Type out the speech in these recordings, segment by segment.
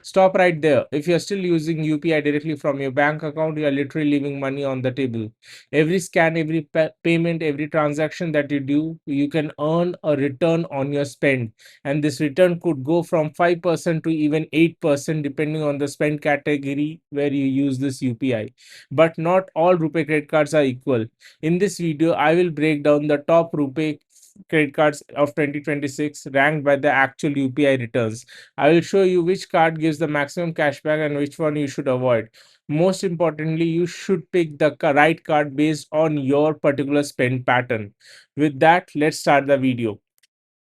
Stop right there. If you're still using UPI directly from your bank account, you are literally leaving money on the table. Every scan, every payment, every transaction that you do, you can earn a return on your spend. And this return could go from 5% to even 8% depending on the spend category where you use this UPI. But not all RuPay credit cards are equal. In this video, I will break down the top RuPay credit cards of 2026 ranked by the actual UPI returns. I will show you which card gives the maximum cashback and which one you should avoid. Most importantly, you should pick the right card based on your particular spend pattern. With that, let's start the video.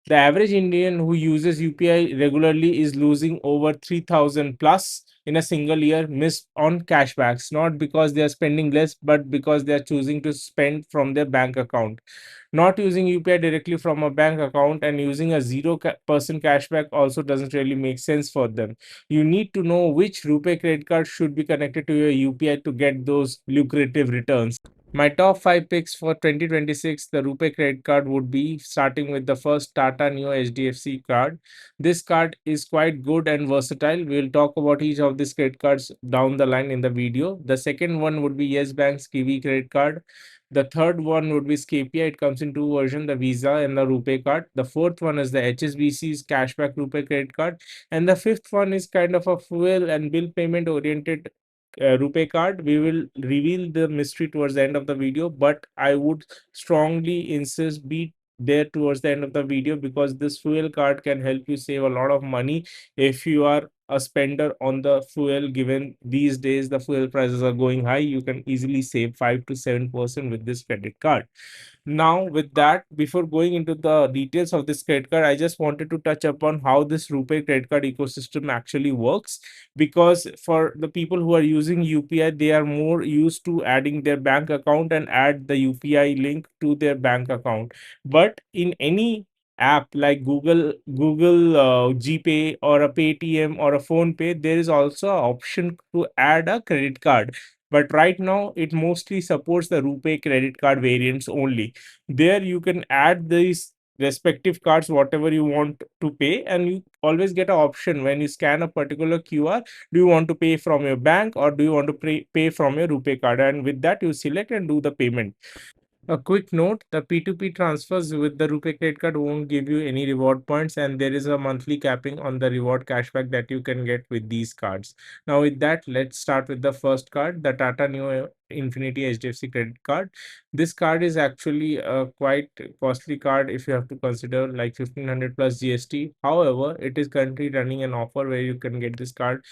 The average Indian who uses UPI regularly is losing over 3,000 plus in a single year missed on cashbacks, not because they are spending less, but because they are choosing to spend from their bank account. Not using UPI directly from a bank account and using a 0% cashback also doesn't really make sense for them. You need to know which RuPay credit card should be connected to your UPI to get those lucrative returns. My top 5 picks for 2026, the RuPay credit card would be starting with the first Tata Neu HDFC card. This card is quite good and versatile. We'll talk about each of these credit cards down the line in the video. The second one would be Yes Bank's Kiwi credit card. The third one would be Scapia. It comes in two versions, the Visa and the RuPay card. The fourth one is the HSBC's Cashback RuPay credit card. And the fifth one is kind of a fuel and bill payment oriented RuPay card. We will reveal the mystery towards the end of the video, but I would strongly insist be there towards the end of the video because this fuel card can help you save a lot of money if you are a spender on the fuel. Given these days the fuel prices are going high, you can easily save 5 to 7% with this credit card. Now, with that, before going into the details of this credit card, I just wanted to touch upon how this RuPay credit card ecosystem actually works. Because for the people who are using UPI, they are more used to adding their bank account and add the UPI link to their bank account. But in any app like Google GPay or a Paytm or a Phone Pay, there is also an option to add a credit card, but right now it mostly supports the RuPay credit card variants only. There you can add these respective cards whatever you want to pay, and you always get an option when you scan a particular QR. Do you want to pay from your bank or do you want to pay from your RuPay card? And with that you select and do the payment. A quick note, the P2P transfers with the RuPay credit card won't give you any reward points, and there is a monthly capping on the reward cashback that you can get with these cards. Now, with that, let's start with the first card, the Tata Neu Infinity HDFC credit card. This card is actually a quite costly card if you have to consider like 1500 plus GST. However, it is currently running an offer where you can get this card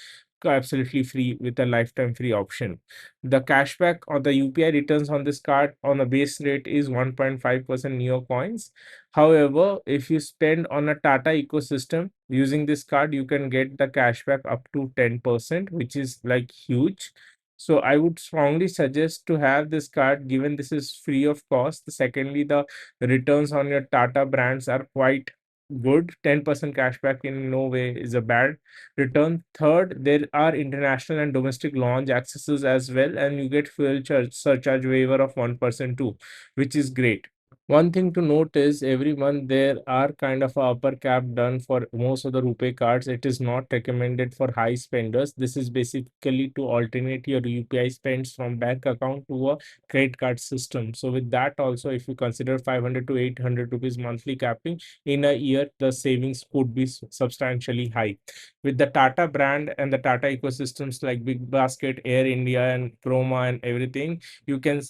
absolutely free with a lifetime free option. The cashback or the UPI returns on this card on a base rate is 1.5% Neo coins. However, if you spend on a Tata ecosystem using this card, you can get the cashback up to 10%, which is like huge. So I would strongly suggest to have this card given this is free of cost. Secondly, the returns on your Tata brands are quite good. 10% cashback in no way is a bad return. Third, there are international and domestic launch accesses as well, and you get fuel surcharge waiver of 1% too, which is great. One thing to note is every month there are kind of a upper cap done for most of the RuPay cards. It is not recommended for high spenders. This is basically to alternate your UPI spends from bank account to a credit card system. So with that also, if you consider 500 to 800 rupees monthly capping in a year, the savings could be substantially high. With the Tata brand and the Tata ecosystems like Big Basket, Air India, and Chroma and everything, you can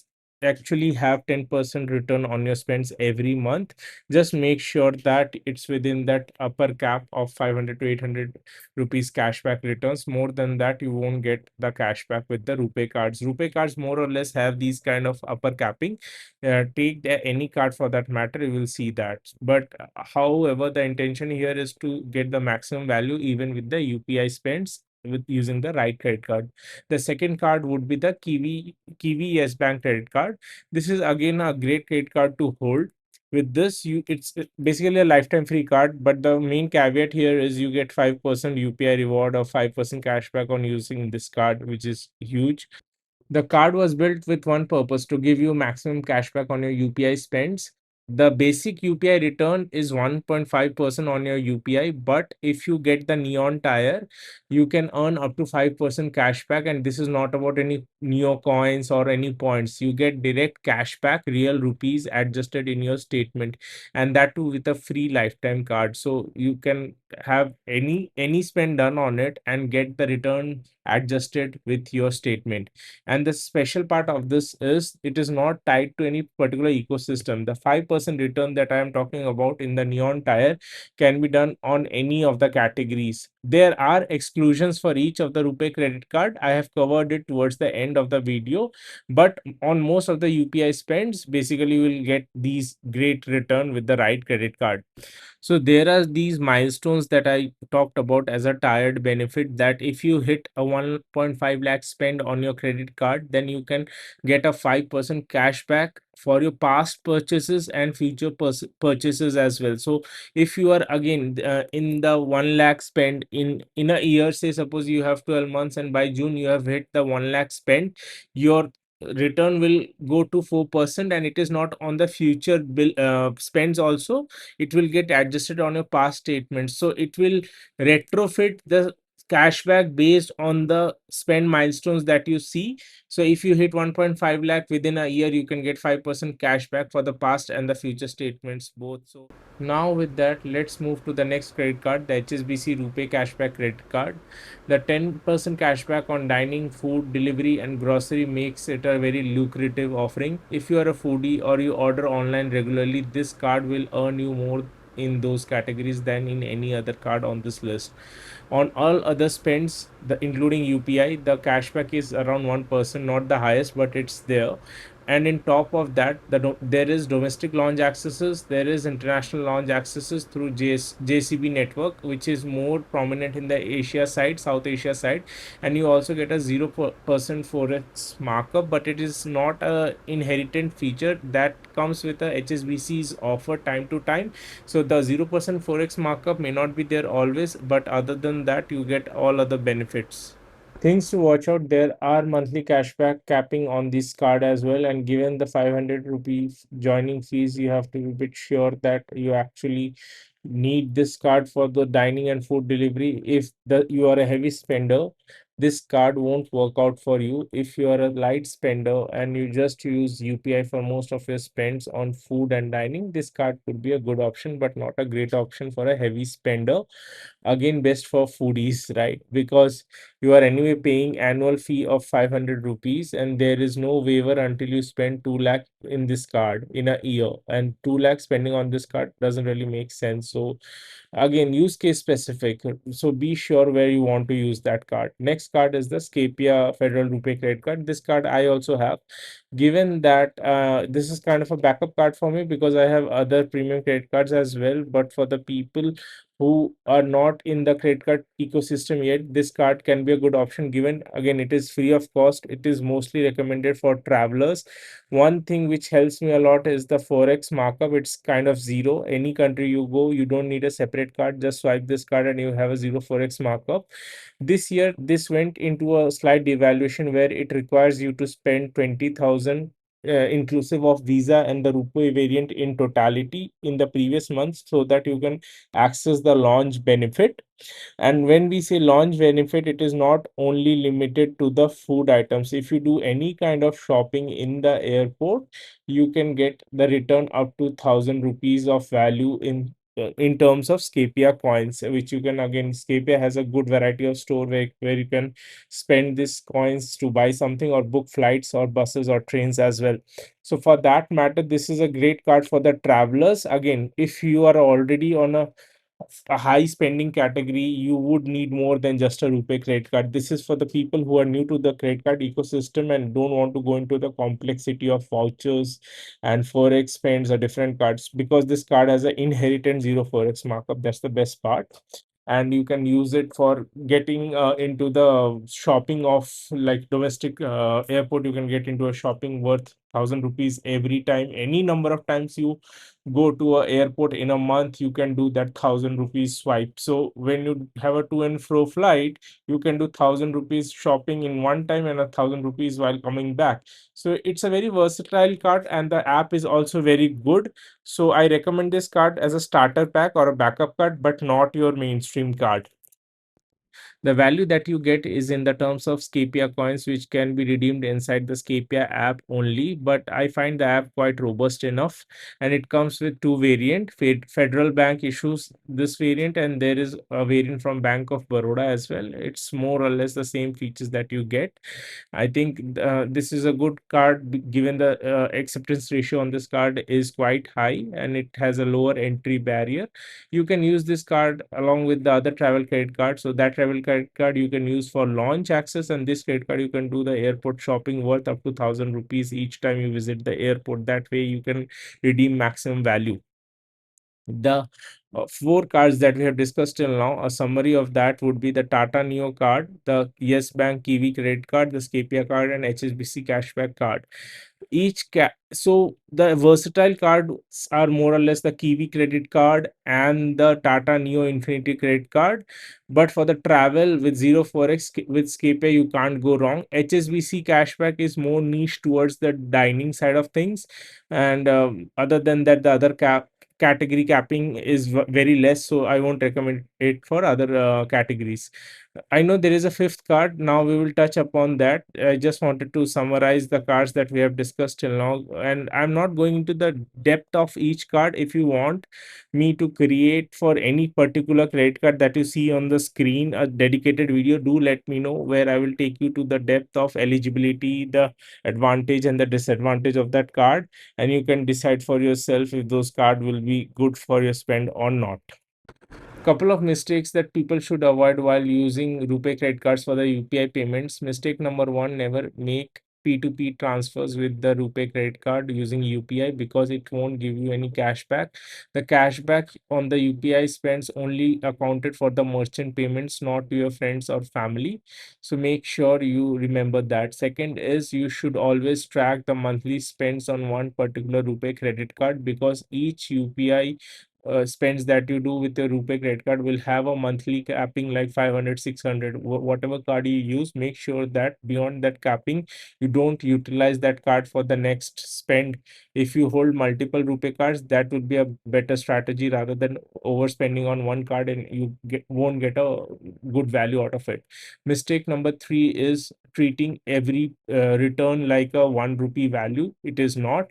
actually have 10% return on your spends every month. Just make sure that it's within that upper cap of 500 to 800 rupees cashback returns. More than that you won't get the cashback with the RuPay cards. RuPay cards more or less have these kind of upper capping. Take any card for that matter, you will see that. But however, the intention here is to get the maximum value even with the UPI spends with using the right credit card. The second card would be the Kiwi YES Bank credit card. This is again a great credit card to hold. With this, it's basically a lifetime free card, but the main caveat here is you get 5% UPI reward or 5% cashback on using this card, which is huge. The card was built with one purpose: to give you maximum cashback on your UPI spends. the basic UPI return is 1.5% on your UPI, but if you get the neon tire, you can earn up to 5% cashback. And this is not about any neo coins or any points. You get direct cashback, real rupees adjusted in your statement, and that too with a free lifetime card. So you can have any spend done on it and get the return adjusted with your statement. And the special part of this is it is not tied to any particular ecosystem. The 5% return that I am talking about in the neon tire can be done on any of the categories. There are exclusions for each of the RuPay credit card. I have covered it towards the end of the video, but on most of the UPI spends, basically you will get these great return with the right credit card. So there are these milestones that I talked about as a tired benefit, that if you hit a 1.5 lakh spend on your credit card, then you can get a 5% cashback for your past purchases and future purchases as well. So if you are again in the 1 lakh spend in a year, say suppose you have 12 months and by June you have hit the 1 lakh spend, your return will go to 4%, and it is not on the future bill spends also. It will get adjusted on your past statements. So it will retrofit the cashback based on the spend milestones that you see. So if you hit 1.5 lakh within a year, you can get 5% cashback for the past and the future statements both. So now with that, let's move to the next credit card, the HSBC RuPay Cashback credit card. The 10% cashback on dining, food, delivery, and grocery makes it a very lucrative offering. If you are a foodie or you order online regularly, this card will earn you more in those categories than in any other card on this list. On all other spends, including UPI, the cashback is around 1%, not the highest, but it's there. And in top of that, there is domestic launch accesses, there is international launch accesses through JCB network, which is more prominent in the Asia side, South Asia side. And you also get a 0% forex markup, but it is not a inherent feature that comes with a HSBC's offer time to time. So the 0% forex markup may not be there always, but other than that, you get all other benefits. Things to watch out: there are monthly cashback capping on this card as well. And given the 500 rupees joining fees, you have to be a bit sure that you actually need this card for the dining and food delivery. If you are a heavy spender, this card won't work out for you. If you are a light spender and you just use UPI for most of your spends on food and dining, this card could be a good option, but not a great option for a heavy spender. Again, best for foodies, right? Because you are anyway paying annual fee of 500 rupees, and there is no waiver until you spend 2 lakh in this card in a year, and 2 lakh spending on this card doesn't really make sense. So again, use case specific, so be sure where you want to use that card. Next card is the Scapia Federal RuPay credit card. This card I also have, given that this is kind of a backup card for me because I have other premium credit cards as well. But for the people who are not in the credit card ecosystem yet, this card can be a good option, given again it is free of cost. It is mostly recommended for travelers. One thing which helps me a lot is the forex markup. It's kind of zero. Any country you go, you don't need a separate card. Just swipe this card and you have a zero forex markup. This year this went into a slight devaluation where it requires you to spend 20,000 inclusive of visa and the RuPay variant in totality in the previous months, so that you can access the launch benefit. And when we say launch benefit, it is not only limited to the food items. If you do any kind of shopping in the airport, you can get the return up to 1,000 rupees of value in terms of Scapia coins, which you can again, Scapia has a good variety of store where you can spend these coins to buy something or book flights or buses or trains as well. So for that matter, this is a great card for the travelers. Again, if you are already on a high spending category, you would need more than just a RuPay credit card. This is for the people who are new to the credit card ecosystem and don't want to go into the complexity of vouchers and forex spends or different cards, because this card has an inherent zero forex markup. That's the best part. And you can use it for getting into the shopping of like domestic airport. You can get into a shopping worth 1,000 rupees every time. Any number of times you go to a airport in a month, you can do that 1,000 rupees swipe. So when you have a to and fro flight, you can do 1,000 rupees shopping in one time and 1,000 rupees while coming back. So it's a very versatile card, and the app is also very good. So I recommend this card as a starter pack or a backup card, but not your mainstream card. The value that you get is in the terms of Scapia coins, which can be redeemed inside the Scapia app only. But I find the app quite robust enough, and it comes with two variant. Federal Bank issues this variant, and there is a variant from Bank of Baroda as well. It's more or less the same features that you get. I think this is a good card, given the acceptance ratio on this card is quite high, and it has a lower entry barrier. You can use this card along with the other travel credit card. So that travel credit card you can use for launch access, and this credit card you can do the airport shopping worth up to 1,000 rupees each time you visit the airport. That way you can redeem maximum value. The four cards that we have discussed till now, a summary of that would be the Tata Neo card, the Yes Bank Kiwi credit card, the Scapia card, and HSBC Cashback card. So the versatile cards are more or less the Kiwi credit card and the Tata Neo Infinity credit card. But for the travel with zero forex with Scapia, you can't go wrong. HSBC Cashback is more niche towards the dining side of things, and other than that, the other category capping is very less, so I won't recommend it for other categories. I know there is a fifth card. Now we will touch upon that. I just wanted to summarize the cards that we have discussed till now, and I'm not going into the depth of each card. If you want me to create for any particular credit card that you see on the screen a dedicated video, do let me know, where I will take you to the depth of eligibility, the advantage and the disadvantage of that card, and you can decide for yourself if those cards will be good for your spend or not. Couple of mistakes that people should avoid while using RuPay credit cards for the UPI payments. Mistake number one, never make P2P transfers with the RuPay credit card using UPI, because it won't give you any cashback. The cashback on the UPI spends only accounted for the merchant payments, not to your friends or family. So make sure you remember that. Second is, you should always track the monthly spends on one particular RuPay credit card, because each UPI spends that you do with your RuPay credit card will have a monthly capping like 500, 600, whatever card you use. Make sure that beyond that capping, you don't utilize that card for the next spend. If you hold multiple RuPay cards, that would be a better strategy rather than overspending on one card and you won't get a good value out of it. Mistake number three is treating every return like a 1 rupee value. It is not.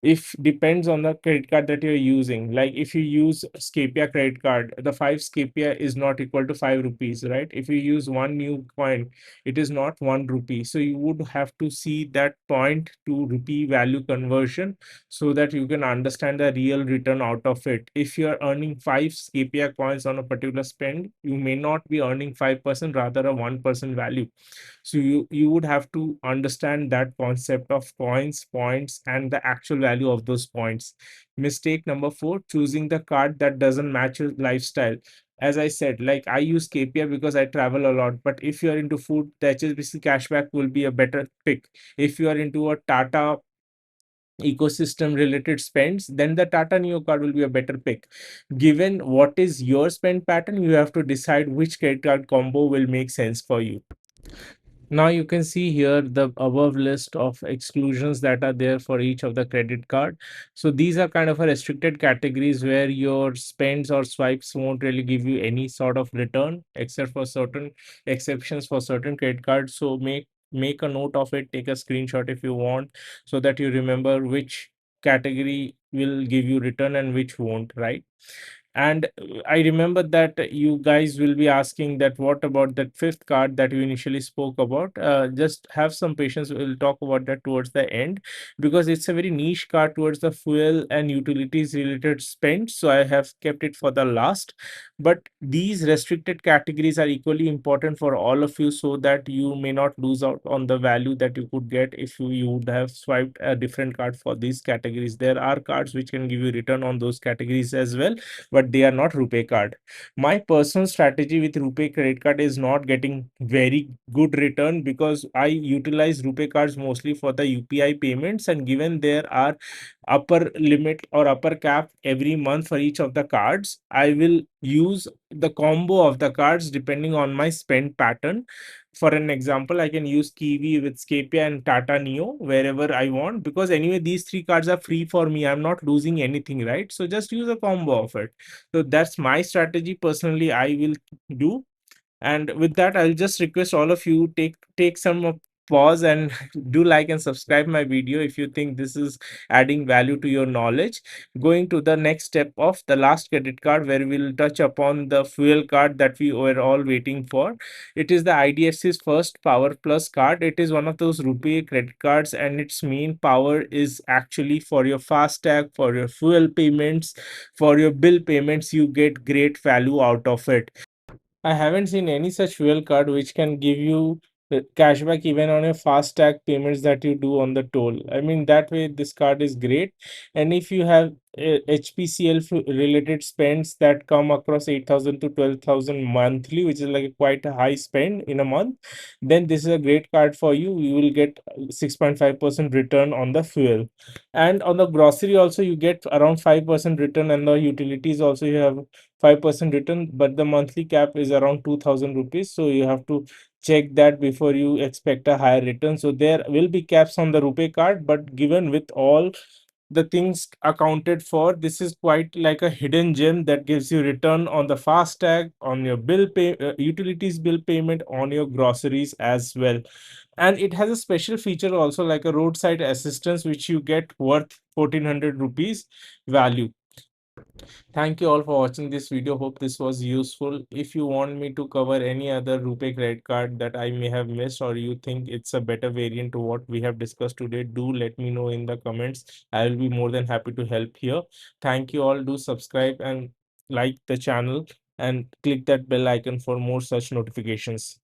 If depends on the credit card that you're using. Like if you use Scapia credit card, the 5 Scapia is not equal to 5 rupees, right? If you use one new coin, it is not 1 rupee. So you would have to see that point to rupee value conversion so that you can understand the real return out of it. If you're earning 5 Scapia coins on a particular spend, you may not be earning 5%, rather a 1% value. So you would have to understand that concept of coins, points, and the actual value of those points. Mistake number four, choosing the card that doesn't match your lifestyle. As I said, like I use KPI because I travel a lot, but if you are into food, the HSBC cashback will be a better pick. If you are into a Tata ecosystem related spends, then the Tata Neo card will be a better pick. Given what is your spend pattern, you have to decide which credit card combo will make sense for you. Now you can see here the above list of exclusions that are there for each of the credit card. So these are kind of a restricted categories where your spends or swipes won't really give you any sort of return, except for certain exceptions for certain credit cards. So make a note of it, take a screenshot if you want, so that you remember which category will give you return and which won't, right? And I remember that you guys will be asking that what about that fifth card that you initially spoke about. Just have some patience, we'll talk about that towards the end, because it's a very niche card towards the fuel and utilities related spend, so I have kept it for the last. But these restricted categories are equally important for all of you, so that you may not lose out on the value that you could get if you would have swiped a different card for these categories. There are cards which can give you return on those categories as well, but but they are not RuPay card. My personal strategy with RuPay credit card is not getting very good return because I utilize RuPay cards mostly for the UPI payments, and given there are upper limit or upper cap every month for each of the cards, I will use the combo of the cards depending on my spend pattern. For an example, I can use Kiwi with Scapia and Tata Neo wherever I want, because anyway these three cards are free for me. I'm not losing anything, right? So just use a combo of it. So that's my strategy personally I will do. And with that, I'll just request all of you take some pause and do like and subscribe my video if you think this is adding value to your knowledge. Going to the next step of the last credit card, where we'll touch upon the fuel card that we were all waiting for. It is the IDFC's First Power Plus card. It is one of those RuPay credit cards, and its main power is actually for your FASTag, for your fuel payments, for your bill payments. You get great value out of it. I haven't seen any such fuel card which can give you cashback even on your fast tag payments that you do on the toll. I mean, that way this card is great. And if you have HPCL related spends that come across 8,000 to 12,000 monthly, which is like a quite a high spend in a month, then this is a great card for you. You will get 6.5% return on the fuel. And on the grocery also, you get around 5% return, and the utilities also you have 5% return, but the monthly cap is around 2,000 rupees. So you have to check that before you expect a higher return. So there will be caps on the RuPay card, but given with all the things accounted for, this is quite like a hidden gem that gives you return on the fast tag, on your utilities bill payment, on your groceries as well. And it has a special feature also, like a roadside assistance, which you get worth 1,400 rupees value. Thank you all for watching this video. Hope this was useful. If you want me to cover any other RuPay credit card that I may have missed, or you think it's a better variant to what we have discussed today, do let me know in the comments. I will be more than happy to help here. Thank you all. Do subscribe and like the channel and click that bell icon for more such notifications.